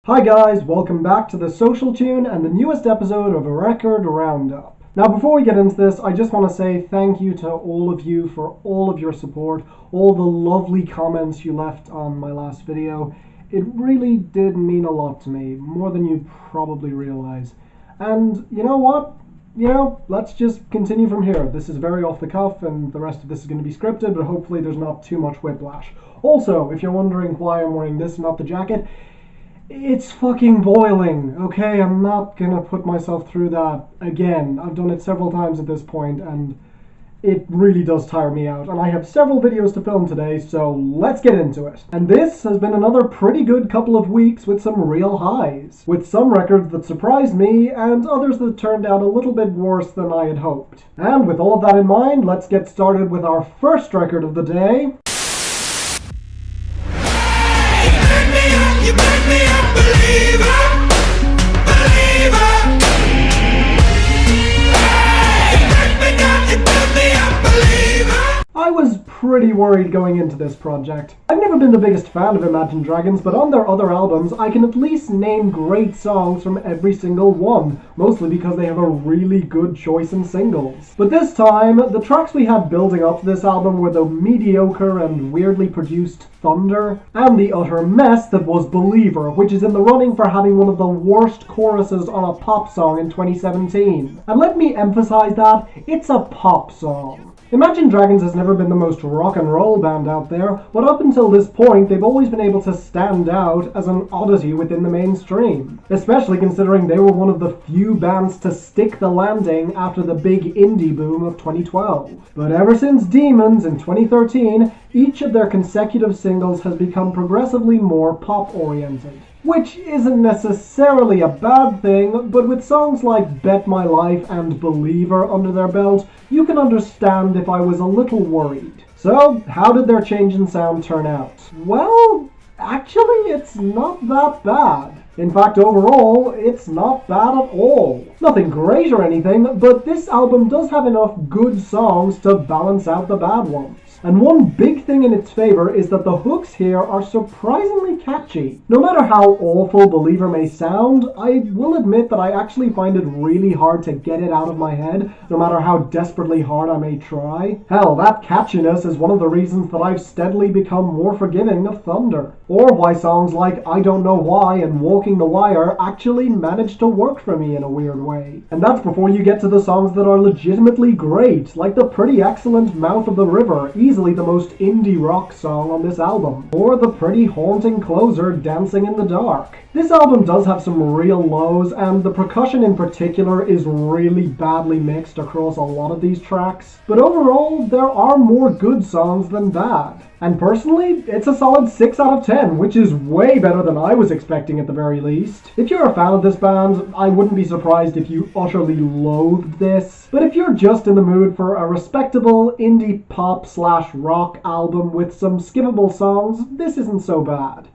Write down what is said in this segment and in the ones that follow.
Hi guys, welcome back to the Social Tune and the newest episode of a Record Roundup. Now before we get into this, I just want to say thank you to all of you for all of your support, all the lovely comments you left on my last video. It really did mean a lot to me, more than you probably realize. And you know what? Let's just continue from here. This is very off the cuff and the rest of this is going to be scripted, but hopefully there's not too much whiplash. Also, if you're wondering why I'm wearing this and not the jacket, it's fucking boiling, okay? I'm not gonna put myself through that again. I've done it several times at this point, and it really does tire me out. And I have several videos to film today, so let's get into it. And this has been another pretty good couple of weeks with some real highs. With some records that surprised me, and others that turned out a little bit worse than I had hoped. And with all of that in mind, let's get started with our first record of the day. I was pretty worried going into this project. I've never been the biggest fan of Imagine Dragons, but on their other albums I can at least name great songs from every single one, mostly because they have a really good choice in singles. But this time, the tracks we had building up to this album were the mediocre and weirdly produced Thunder, and the utter mess that was Believer, which is in the running for having one of the worst choruses on a pop song in 2017. And let me emphasize that, it's a pop song. Imagine Dragons has never been the most rock and roll band out there, but up until this point they've always been able to stand out as an oddity within the mainstream, especially considering they were one of the few bands to stick the landing after the big indie boom of 2012. But ever since Demons in 2013, each of their consecutive singles has become progressively more pop-oriented. Which isn't necessarily a bad thing, but with songs like Bet My Life and Believer under their belt, you can understand if I was a little worried. So, how did their change in sound turn out? Well, actually it's not that bad. In fact, overall, it's not bad at all. Nothing great or anything, but this album does have enough good songs to balance out the bad ones. And one big thing in its favor is that the hooks here are surprisingly catchy. No matter how awful Believer may sound, I will admit that I actually find it really hard to get it out of my head, no matter how desperately hard I may try. Hell, that catchiness is one of the reasons that I've steadily become more forgiving of Thunder. Or why songs like I Don't Know Why and Walking the Wire actually manage to work for me in a weird way. And that's before you get to the songs that are legitimately great, like the pretty excellent Mouth of the River, easily the most indie rock song on this album, or the pretty haunting closer Dancing in the Dark. This album does have some real lows, and the percussion in particular is really badly mixed across a lot of these tracks, but overall there are more good songs than bad. And personally, it's a solid 6 out of 10, which is way better than I was expecting at the very least. If you're a fan of this band, I wouldn't be surprised if you utterly loathed this. But if you're just in the mood for a respectable indie pop/rock album with some skippable songs, this isn't so bad.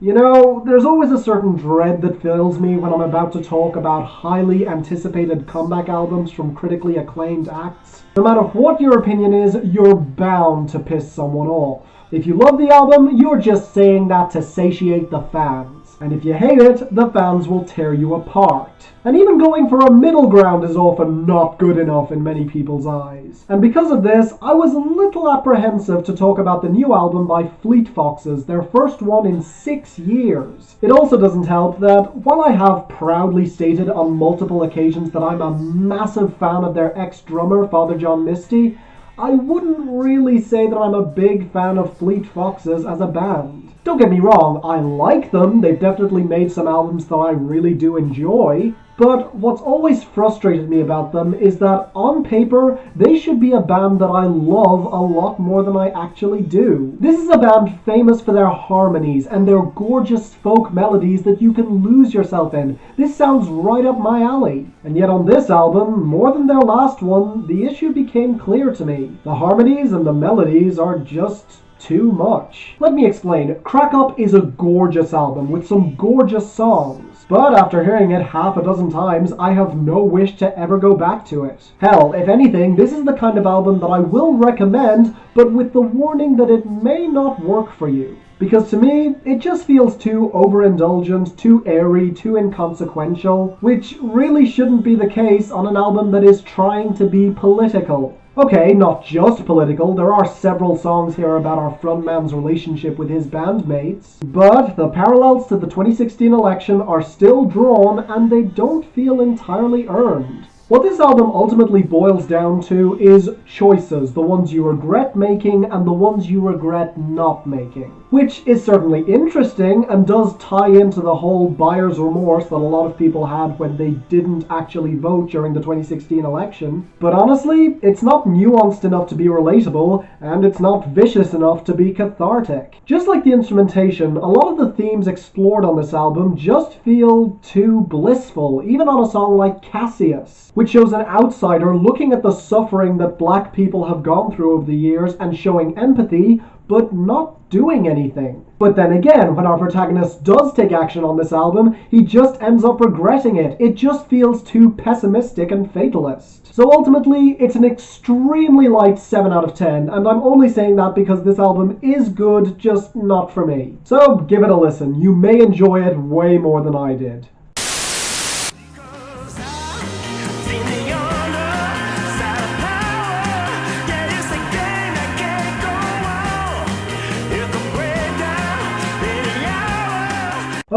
You know, there's always a certain dread that fills me when I'm about to talk about highly anticipated comeback albums from critically acclaimed acts. No matter what your opinion is, you're bound to piss someone off. If you love the album, you're just saying that to satiate the fans. And if you hate it, the fans will tear you apart. And even going for a middle ground is often not good enough in many people's eyes. And because of this, I was a little apprehensive to talk about the new album by Fleet Foxes, their first one in 6 years. It also doesn't help that, while I have proudly stated on multiple occasions that I'm a massive fan of their ex-drummer, Father John Misty, I wouldn't really say that I'm a big fan of Fleet Foxes as a band. Don't get me wrong, I like them, they've definitely made some albums that I really do enjoy, but what's always frustrated me about them is that on paper, they should be a band that I love a lot more than I actually do. This is a band famous for their harmonies and their gorgeous folk melodies that you can lose yourself in. This sounds right up my alley. And yet on this album, more than their last one, the issue became clear to me. The harmonies and the melodies are just too much. Let me explain. Crack Up is a gorgeous album with some gorgeous songs. But after hearing it half a dozen times, I have no wish to ever go back to it. Hell, if anything, this is the kind of album that I will recommend, but with the warning that it may not work for you. Because to me, it just feels too overindulgent, too airy, too inconsequential, which really shouldn't be the case on an album that is trying to be political. Okay, not just political, there are several songs here about our frontman's relationship with his bandmates, but the parallels to the 2016 election are still drawn and they don't feel entirely earned. What this album ultimately boils down to is choices, the ones you regret making and the ones you regret not making. Which is certainly interesting and does tie into the whole buyer's remorse that a lot of people had when they didn't actually vote during the 2016 election. But honestly, it's not nuanced enough to be relatable, and it's not vicious enough to be cathartic. Just like the instrumentation, a lot of the themes explored on this album just feel too blissful, even on a song like Cassius, which shows an outsider looking at the suffering that black people have gone through over the years and showing empathy, but not doing anything. But then again, when our protagonist does take action on this album, he just ends up regretting it. It just feels too pessimistic and fatalist. So ultimately, it's an extremely light 7 out of 10, and I'm only saying that because this album is good, just not for me. So give it a listen. You may enjoy it way more than I did.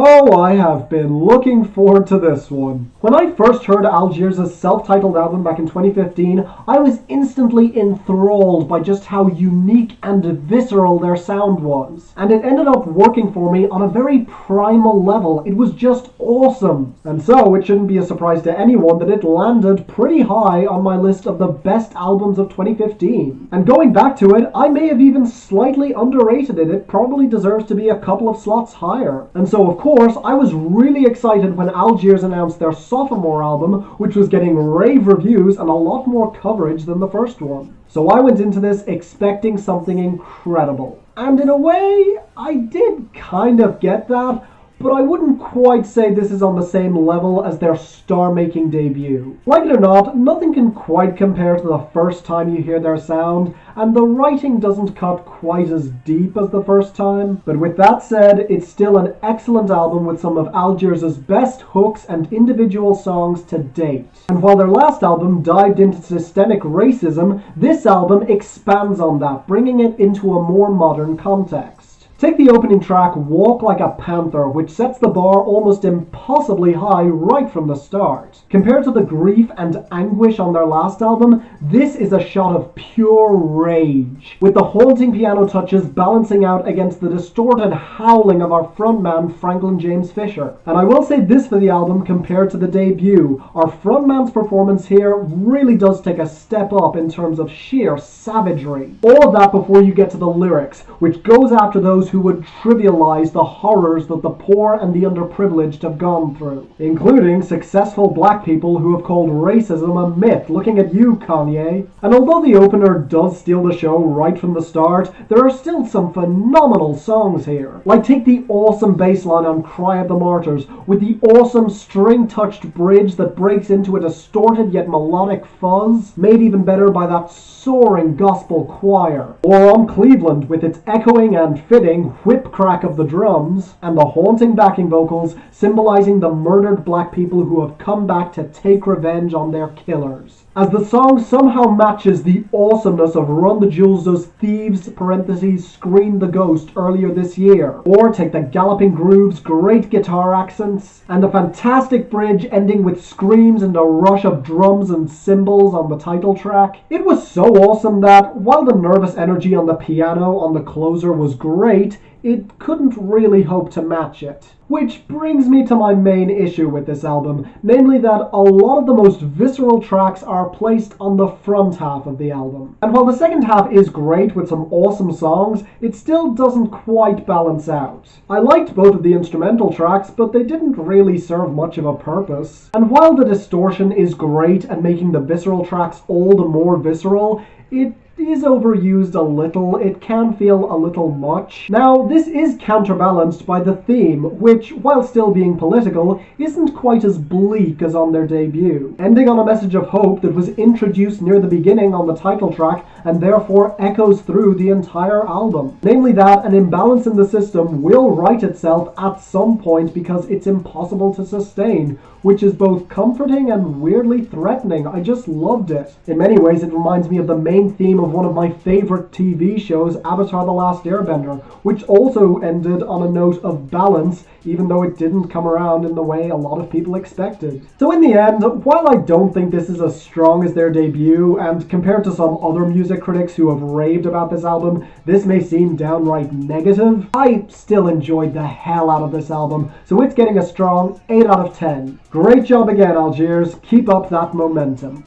Oh, I have been looking forward to this one. When I first heard Algiers' self-titled album back in 2015, I was instantly enthralled by just how unique and visceral their sound was. And it ended up working for me on a very primal level. It was just awesome. And so it shouldn't be a surprise to anyone that it landed pretty high on my list of the best albums of 2015. And going back to it, I may have even slightly underrated it. It probably deserves to be a couple of slots higher. And so of course, I was really excited when Algiers announced their sophomore album, which was getting rave reviews and a lot more coverage than the first one. So I went into this expecting something incredible. And in a way, I did kind of get that, but I wouldn't quite say this is on the same level as their star-making debut. Like it or not, nothing can quite compare to the first time you hear their sound, and the writing doesn't cut quite as deep as the first time. But with that said, it's still an excellent album with some of Algiers' best hooks and individual songs to date. And while their last album dived into systemic racism, this album expands on that, bringing it into a more modern context. Take the opening track, Walk Like a Panther, which sets the bar almost impossibly high right from the start. Compared to the grief and anguish on their last album, this is a shot of pure rage, with the haunting piano touches balancing out against the distorted howling of our frontman Franklin James Fisher. And I will say this for the album compared to the debut, our frontman's performance here really does take a step up in terms of sheer savagery. All of that before you get to the lyrics, which goes after those who would trivialize the horrors that the poor and the underprivileged have gone through, including successful black people who have called racism a myth. Looking at you, Kanye. And although the opener does steal the show right from the start, there are still some phenomenal songs here. Like take the awesome bass line on Cry of the Martyrs, with the awesome string-touched bridge that breaks into a distorted yet melodic fuzz, made even better by that soaring gospel choir. Or on Cleveland, with its echoing and fitting whip crack of the drums, and the haunting backing vocals symbolizing the murdered black people who have come back to take revenge on their killers. As the song somehow matches the awesomeness of Run the Jewels' Thieves Scream the Ghost earlier this year. Or take the galloping grooves, great guitar accents, and a fantastic bridge ending with screams and a rush of drums and cymbals on the title track. It was so awesome that, while the nervous energy on the piano on the closer was great, it couldn't really hope to match it. Which brings me to my main issue with this album, namely that a lot of the most visceral tracks are placed on the front half of the album. And while the second half is great with some awesome songs, it still doesn't quite balance out. I liked both of the instrumental tracks, but they didn't really serve much of a purpose. And while the distortion is great and making the visceral tracks all the more visceral, it is overused a little. It can feel a little much. Now, this is counterbalanced by the theme, which, while still being political, isn't quite as bleak as on their debut, ending on a message of hope that was introduced near the beginning on the title track and therefore echoes through the entire album. Namely that an imbalance in the system will right itself at some point because it's impossible to sustain, which is both comforting and weirdly threatening. I just loved it. In many ways, it reminds me of the main theme of one of my favorite TV shows, Avatar: The Last Airbender, which also ended on a note of balance, even though it didn't come around in the way a lot of people expected. So in the end, while I don't think this is as strong as their debut, and compared to some other music critics who have raved about this album, this may seem downright negative, I still enjoyed the hell out of this album, so it's getting a strong 8 out of 10. Great job again, Algiers. Keep up that momentum.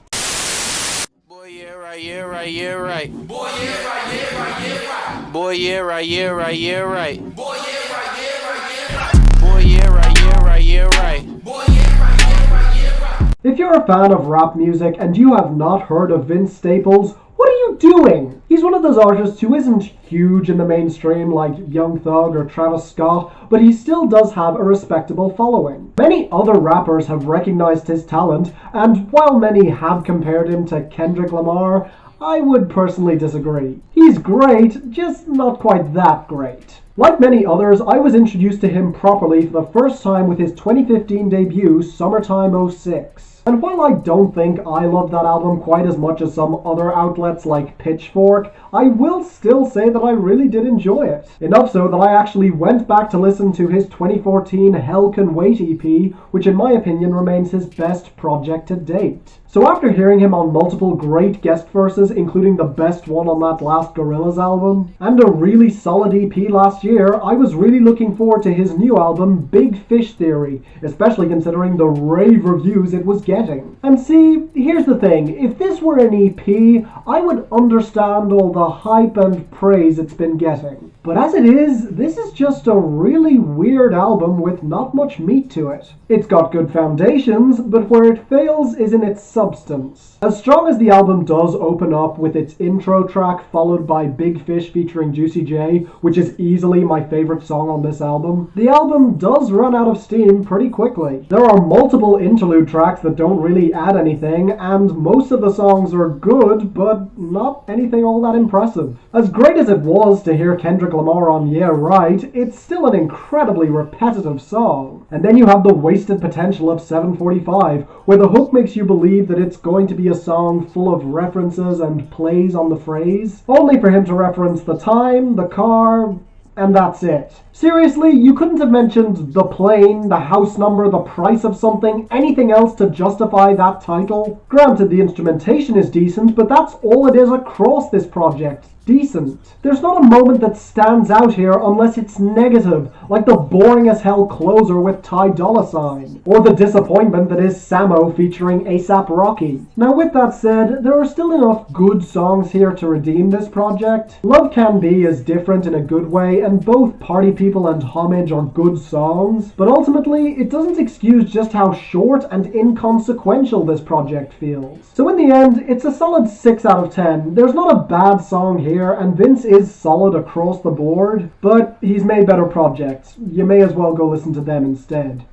Boy, yeah, right, yeah, right, yeah, right. Boy, yeah, right, yeah, right, yeah, right. Boy, yeah, right, yeah, right, yeah, right. Boy, yeah, right, yeah, right, yeah, right. Boy, yeah, right, yeah, right, yeah, right. Boy, yeah, right, yeah, right, yeah, right. If you're a fan of rap music and you have not heard of Vince Staples, what are you doing? He's one of those artists who isn't huge in the mainstream like Young Thug or Travis Scott, but he still does have a respectable following. Many other rappers have recognized his talent, and while many have compared him to Kendrick Lamar, I would personally disagree. He's great, just not quite that great. Like many others, I was introduced to him properly for the first time with his 2015 debut, Summertime '06. And while I don't think I love that album quite as much as some other outlets like Pitchfork, I will still say that I really did enjoy it. Enough so that I actually went back to listen to his 2014 Hell Can Wait EP, which in my opinion remains his best project to date. So after hearing him on multiple great guest verses, including the best one on that last Gorillaz album, and a really solid EP last year, I was really looking forward to his new album, Big Fish Theory, especially considering the rave reviews it was getting. And see, here's the thing, if this were an EP, I would understand all the hype and praise it's been getting. But as it is, this is just a really weird album with not much meat to it. It's got good foundations, but where it fails is in its substance. As strong as the album does open up with its intro track followed by Big Fish featuring Juicy J, which is easily my favorite song on this album, the album does run out of steam pretty quickly. There are multiple interlude tracks that don't really add anything, and most of the songs are good, but not anything all that impressive. As great as it was to hear Kendrick Lamar on Yeah Right, it's still an incredibly repetitive song. And then you have the wasted potential of 745, where the hook makes you believe that it's going to be a song full of references and plays on the phrase, only for him to reference the time, the car, and that's it. Seriously, you couldn't have mentioned the plane, the house number, the price of something, anything else to justify that title? Granted, the instrumentation is decent, but that's all it is across this project. Decent. There's not a moment that stands out here unless it's negative, like the boring as hell closer with Ty Dolla $ign, or the disappointment that is Samo featuring A$AP Rocky. Now with that said, there are still enough good songs here to redeem this project. Love Can Be is different in a good way, and both Party People and Homage are good songs, but ultimately it doesn't excuse just how short and inconsequential this project feels. So in the end, it's a solid 6 out of 10. There's not a bad song here, and Vince is solid across the board, but he's made better projects. You may as well go listen to them instead.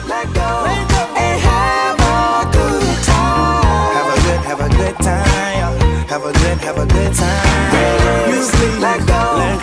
Let go and have a good time. Have a good time. Have a good time. Music, let go and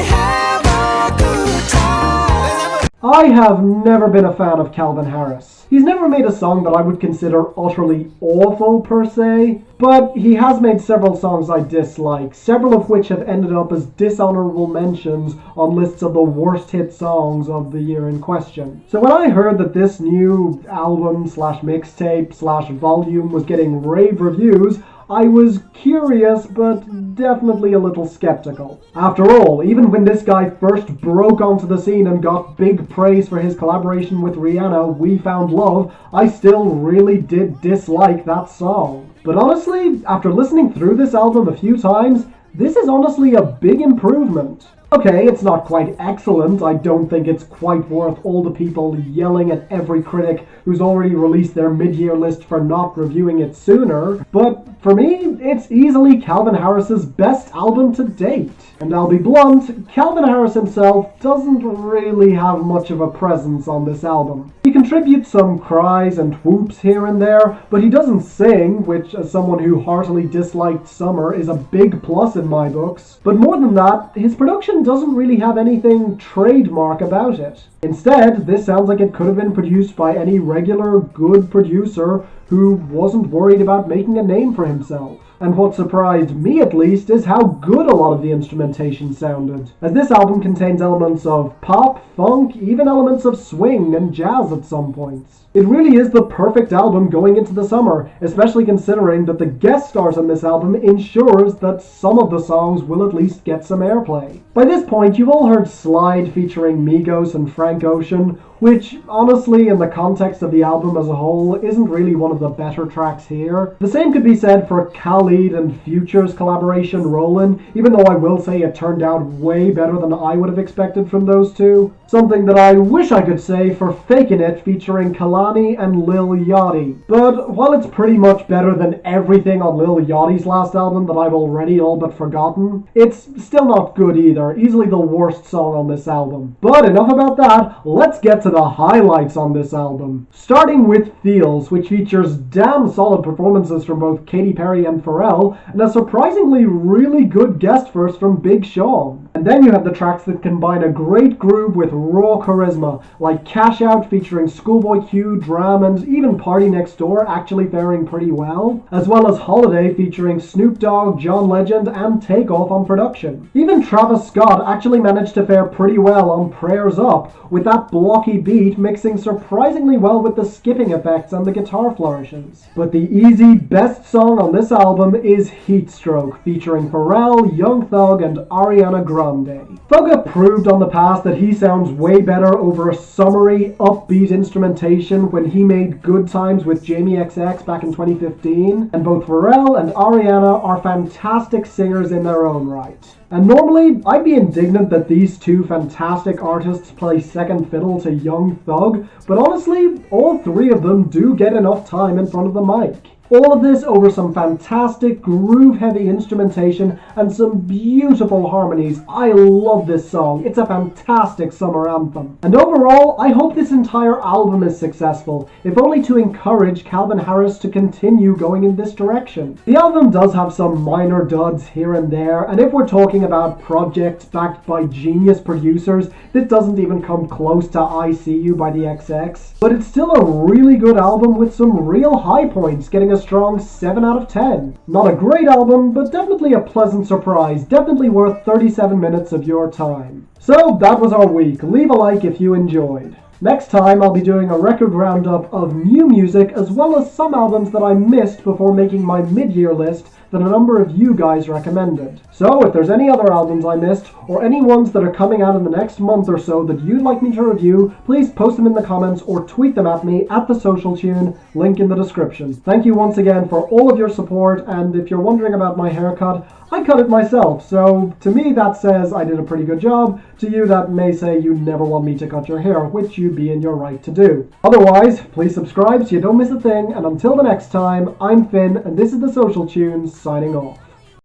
have a good time. I have never been a fan of Calvin Harris. He's never made a song that I would consider utterly awful per se, but he has made several songs I dislike, several of which have ended up as dishonorable mentions on lists of the worst hit songs of the year in question. So when I heard that this new album slash mixtape slash volume was getting rave reviews, I was curious, but definitely a little skeptical. After all, even when this guy first broke onto the scene and got big praise for his collaboration with Rihanna, We Found Love, I still really did dislike that song. But honestly, after listening through this album a few times, this is honestly a big improvement. Okay, it's not quite excellent. I don't think it's quite worth all the people yelling at every critic who's already released their mid-year list for not reviewing it sooner, but for me, it's easily Calvin Harris's best album to date. And I'll be blunt, Calvin Harris himself doesn't really have much of a presence on this album. He contributes some cries and whoops here and there, but he doesn't sing, which as someone who heartily disliked Summer is a big plus in my books. But more than that, his production doesn't really have anything trademark about it. Instead, this sounds like it could have been produced by any regular good producer who wasn't worried about making a name for himself. And what surprised me at least is how good a lot of the instrumentation sounded, as this album contains elements of pop, funk, even elements of swing and jazz at some points. It really is the perfect album going into the summer, especially considering that the guest stars on this album ensures that some of the songs will at least get some airplay. By this point, you've all heard Slide featuring Migos and Frank Ocean, which, honestly, in the context of the album as a whole, isn't really one of the better tracks here. The same could be said for Khalid and Future's collaboration Rollin', even though I will say it turned out way better than I would have expected from those two. Something that I wish I could say for Fakin' It featuring Kalani and Lil Yachty. But while it's pretty much better than everything on Lil Yachty's last album that I've already all but forgotten, it's still not good either, easily the worst song on this album. But enough about that, let's get to the highlights on this album. Starting with Feels, which features damn solid performances from both Katy Perry and Pharrell, and a surprisingly really good guest verse from Big Sean. And then you have the tracks that combine a great groove with raw charisma, like Cash Out featuring Schoolboy Q, Dram, and even Party Next Door actually faring pretty well, as well as Holiday featuring Snoop Dogg, John Legend, and Takeoff on production. Even Travis Scott actually managed to fare pretty well on Prayers Up, with that blocky beat mixing surprisingly well with the skipping effects and the guitar flourishes. But the easy best song on this album is Heatstroke, featuring Pharrell, Young Thug, and Ariana Grande. Thugger proved on the past that he sounds way better over a summery, upbeat instrumentation when he made Good Times with Jamie XX back in 2015, and both Pharrell and Ariana are fantastic singers in their own right. And normally, I'd be indignant that these two fantastic artists play second fiddle to Young Thug, but honestly, all three of them do get enough time in front of the mic. All of this over some fantastic groove-heavy instrumentation and some beautiful harmonies. I love this song. It's a fantastic summer anthem. And overall, I hope this entire album is successful, if only to encourage Calvin Harris to continue going in this direction. The album does have some minor duds here and there, and if we're talking about projects backed by genius producers, this doesn't even come close to I See You by the XX. But it's still a really good album with some real high points, getting a strong 7 out of 10. Not a great album, but definitely a pleasant surprise, definitely worth 37 minutes of your time. So that was our week. Leave a like if you enjoyed. Next time I'll be doing a record roundup of new music as well as some albums that I missed before making my mid-year list that a number of you guys recommended. So if there's any other albums I missed, or any ones that are coming out in the next month or so that you'd like me to review, please post them in the comments or tweet them at me at the Social Tune, link in the description. Thank you once again for all of your support, and if you're wondering about my haircut, I cut it myself, so to me that says I did a pretty good job. To you that may say you never want me to cut your hair, which you'd be in your right to do. Otherwise, please subscribe so you don't miss a thing, and until the next time, I'm Finn, and this is the Social Tune, signing off.